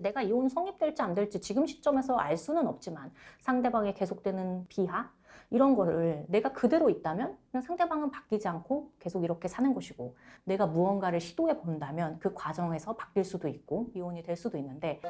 내가 이혼 성립될지 안 될지 지금 시점에서 알 수는 없지만 상대방의 계속되는 비하 이런 거를 내가 그대로 있다면 그냥 상대방은 바뀌지 않고 계속 이렇게 사는 것이고, 내가 무언가를 시도해 본다면 그 과정에서 바뀔 수도 있고 이혼이 될 수도 있는데,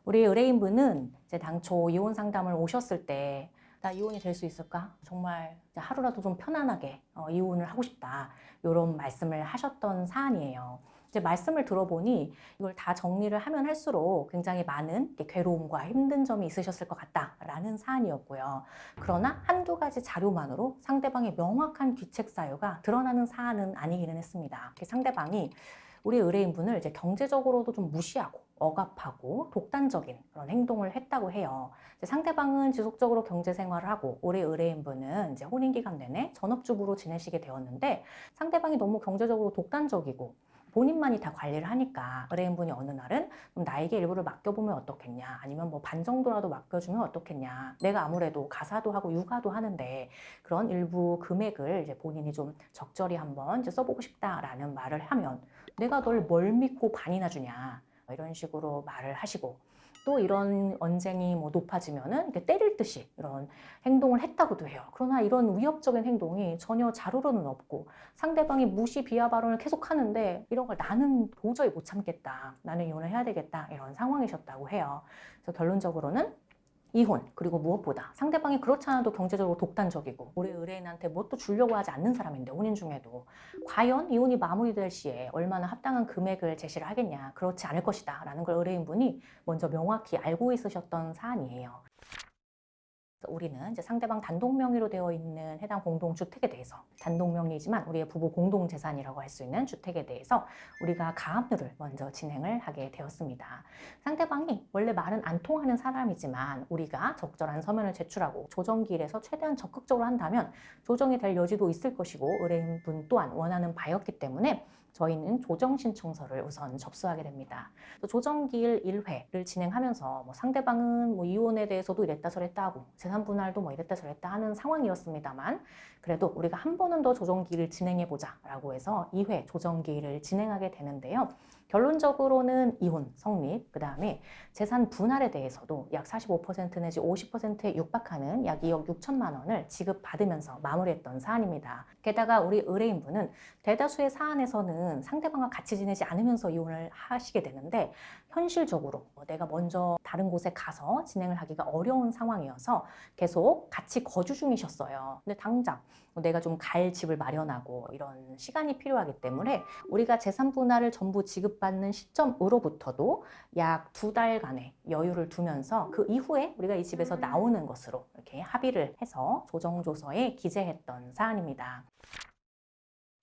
우리 의뢰인분은 이제 당초 이혼 상담을 오셨을 때 나 이혼이 될 수 있을까? 정말 하루라도 좀 편안하게 이혼을 하고 싶다, 이런 말씀을 하셨던 사안이에요. 이제 말씀을 들어보니 이걸 다 정리를 하면 할수록 굉장히 많은 괴로움과 힘든 점이 있으셨을 것 같다라는 사안이었고요. 그러나 한두 가지 자료만으로 상대방의 명확한 귀책 사유가 드러나는 사안은 아니기는 했습니다. 상대방이 우리 의뢰인분을 이제 경제적으로도 좀 무시하고 억압하고 독단적인 그런 행동을 했다고 해요. 이제 상대방은 지속적으로 경제 생활을 하고 우리 의뢰인분은 이제 혼인 기간 내내 전업주부로 지내시게 되었는데, 상대방이 너무 경제적으로 독단적이고 본인만이 다 관리를 하니까 의뢰인분이 어느 날은 그럼 나에게 일부를 맡겨보면 어떻겠냐, 아니면 뭐 반 정도라도 맡겨주면 어떻겠냐, 내가 아무래도 가사도 하고 육아도 하는데 그런 일부 금액을 이제 본인이 좀 적절히 한번 이제 써보고 싶다라는 말을 하면, 내가 널 뭘 믿고 반이나 주냐, 이런 식으로 말을 하시고, 또 이런 언쟁이 뭐 높아지면은 이렇게 때릴 듯이 이런 행동을 했다고도 해요. 그러나 이런 위협적인 행동이 전혀 자료로는 없고 상대방이 무시 비하 발언을 계속 하는데, 이런 걸 나는 도저히 못 참겠다, 나는 이혼을 해야 되겠다, 이런 상황이셨다고 해요. 그래서 결론적으로는 이혼, 그리고 무엇보다 상대방이 그렇지 않아도 경제적으로 독단적이고 우리 의뢰인한테 뭣도 주려고 하지 않는 사람인데, 혼인 중에도 과연 이혼이 마무리될 시에 얼마나 합당한 금액을 제시를 하겠냐, 그렇지 않을 것이다 라는 걸 의뢰인분이 먼저 명확히 알고 있으셨던 사안이에요. 우리는 이제 상대방 단독 명의로 되어 있는 해당 공동주택에 대해서, 단독 명의지만 우리의 부부 공동재산이라고 할 수 있는 주택에 대해서 우리가 가압류를 먼저 진행을 하게 되었습니다. 상대방이 원래 말은 안 통하는 사람이지만 우리가 적절한 서면을 제출하고 조정기일에서 최대한 적극적으로 한다면 조정이 될 여지도 있을 것이고, 의뢰인분 또한 원하는 바였기 때문에 저희는 조정 신청서를 우선 접수하게 됩니다. 조정기일 1회를 진행하면서 뭐 상대방은 뭐 이혼에 대해서도 이랬다 저랬다 하고 재산 분할도 뭐 이랬다 저랬다 하는 상황이었습니다만, 그래도 우리가 한 번은 더 조정기일을 진행해보자 라고 해서 2회 조정기일을 진행하게 되는데요. 결론적으로는 이혼 성립, 그 다음에 재산 분할에 대해서도 약 45% 내지 50%에 육박하는 약 2억 6천만 원을 지급받으면서 마무리했던 사안입니다. 게다가 우리 의뢰인분은 대다수의 사안에서는 상대방과 같이 지내지 않으면서 이혼을 하시게 되는데, 현실적으로 내가 먼저 다른 곳에 가서 진행을 하기가 어려운 상황이어서 계속 같이 거주 중이셨어요. 근데 당장 내가 좀 갈 집을 마련하고 이런 시간이 필요하기 때문에 우리가 재산 분할을 전부 지급받는 시점으로부터도 약 2달간의 여유를 두면서 그 이후에 우리가 이 집에서 나오는 것으로 이렇게 합의를 해서 조정조서에 기재했던 사안입니다.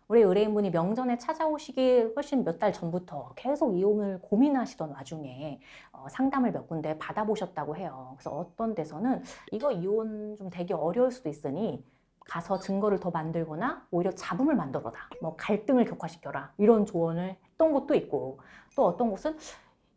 우리 의뢰인분이 명전에 찾아오시기 훨씬 몇 달 전부터 계속 이혼을 고민하시던 와중에 상담을 몇 군데 받아보셨다고 해요. 그래서 어떤 데서는 이거 이혼 좀 되기 어려울 수도 있으니 가서 증거를 더 만들거나 오히려 잡음을 만들어라, 뭐 갈등을 격화시켜라, 이런 조언을 했던 곳도 있고, 또 어떤 곳은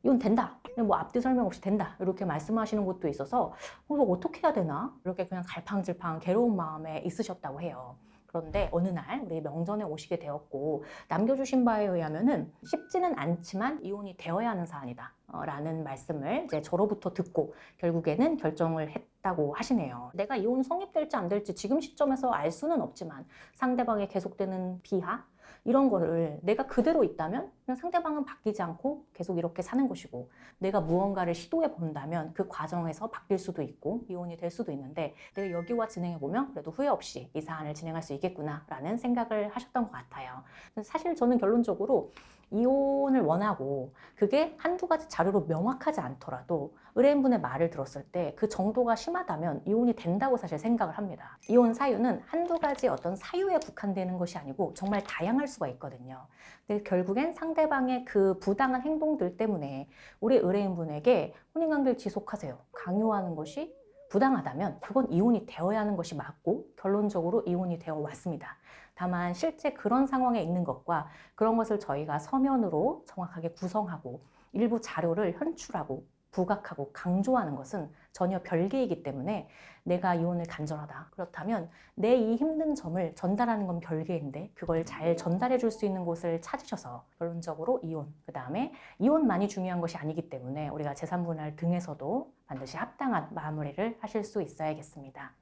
이건 된다, 그냥 뭐 앞뒤 설명 없이 된다, 이렇게 말씀하시는 곳도 있어서 이거 어떻게 해야 되나, 이렇게 그냥 갈팡질팡 괴로운 마음에 있으셨다고 해요. 그런데 어느 날 우리 명전에 오시게 되었고, 남겨주신 바에 의하면은 쉽지는 않지만 이혼이 되어야 하는 사안이다 라는 말씀을 이제 저로부터 듣고 결국에는 결정을 했다고 하시네요. 내가 이혼 성립될지 안 될지 지금 시점에서 알 수는 없지만 상대방의 계속되는 비하 이런 거를 내가 그대로 있다면 그냥 상대방은 바뀌지 않고 계속 이렇게 사는 것이고, 내가 무언가를 시도해 본다면 그 과정에서 바뀔 수도 있고 이혼이 될 수도 있는데, 내가 여기와 진행해 보면 그래도 후회 없이 이 사안을 진행할 수 있겠구나 라는 생각을 하셨던 것 같아요. 사실 저는 결론적으로 이혼을 원하고 그게 한두 가지 자료로 명확하지 않더라도 의뢰인분의 말을 들었을 때 그 정도가 심하다면 이혼이 된다고 사실 생각을 합니다. 이혼 사유는 한두 가지 어떤 사유에 국한되는 것이 아니고 정말 다양할 수가 있거든요. 근데 결국엔 상대방의 그 부당한 행동들 때문에 우리 의뢰인분에게 혼인관계를 지속하세요, 강요하는 것이 부당하다면 그건 이혼이 되어야 하는 것이 맞고 결론적으로 이혼이 되어 왔습니다. 다만 실제 그런 상황에 있는 것과 그런 것을 저희가 서면으로 정확하게 구성하고 일부 자료를 현출하고 부각하고 강조하는 것은 전혀 별개이기 때문에 내가 이혼을 간절하다. 그렇다면 내 이 힘든 점을 전달하는 건 별개인데 그걸 잘 전달해 줄 수 있는 곳을 찾으셔서 결론적으로 이혼, 그 다음에 이혼만이 중요한 것이 아니기 때문에 우리가 재산분할 등에서도 반드시 합당한 마무리를 하실 수 있어야겠습니다.